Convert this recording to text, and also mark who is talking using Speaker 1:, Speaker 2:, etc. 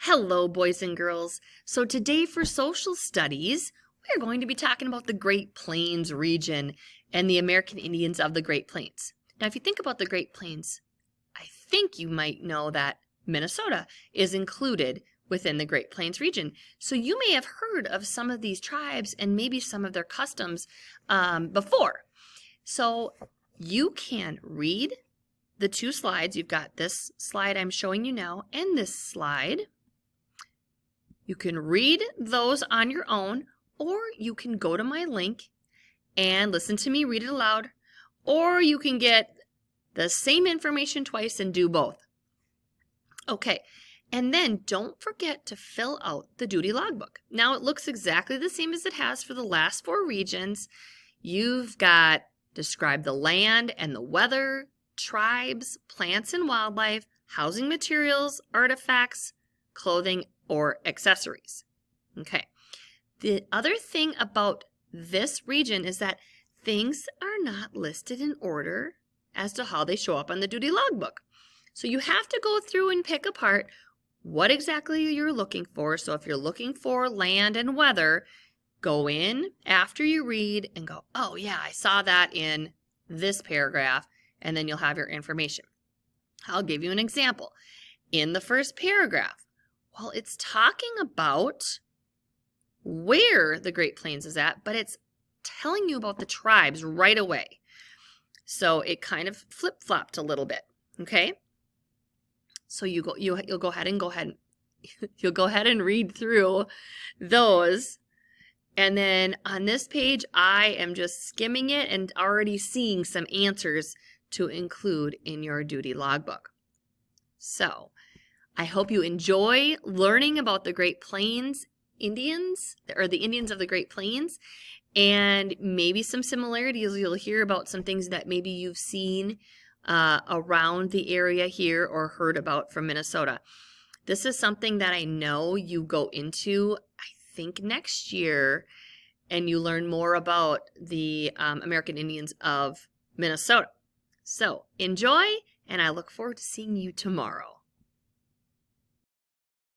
Speaker 1: Hello, boys and girls. So today for social studies, we're going to be talking about the Great Plains region and the American Indians of the Great Plains. Now, if you think about the Great Plains, I think you might know that Minnesota is included within the Great Plains region. So you may have heard of some of these tribes and maybe some of their customs before. So you can read the two slides. You've got this slide I'm showing you now and this slide. You can read those on your own, or you can go to my link and listen to me read it aloud, or you can get the same information twice and do both. Okay, and then don't forget to fill out the duty logbook. Now it looks exactly the same as it has for the last four regions. You've got describe the land and the weather, tribes, plants and wildlife, housing materials, artifacts, clothing, or accessories. Okay. The other thing about this region is that things are not listed in order as to how they show up on the duty logbook. So you have to go through and pick apart what exactly you're looking for. So if you're looking for land and weather, go in after you read and go, oh yeah, I saw that in this paragraph, and then you'll have your information. I'll give you an example. In the first paragraph, well, it's talking about where the Great Plains is at, but it's telling you about the tribes right away. So it kind of flip-flopped a little bit, okay? So you'll go ahead and read through those. And then on this page, I am just skimming it and already seeing some answers to include in your duty logbook. So I hope you enjoy learning about the Great Plains Indians, or the Indians of the Great Plains, and maybe some similarities. You'll hear about some things that maybe you've seen around the area here or heard about from Minnesota. This is something that I know you go into, I think, next year, and you learn more about the American Indians of Minnesota. So enjoy, and I look forward to seeing you tomorrow.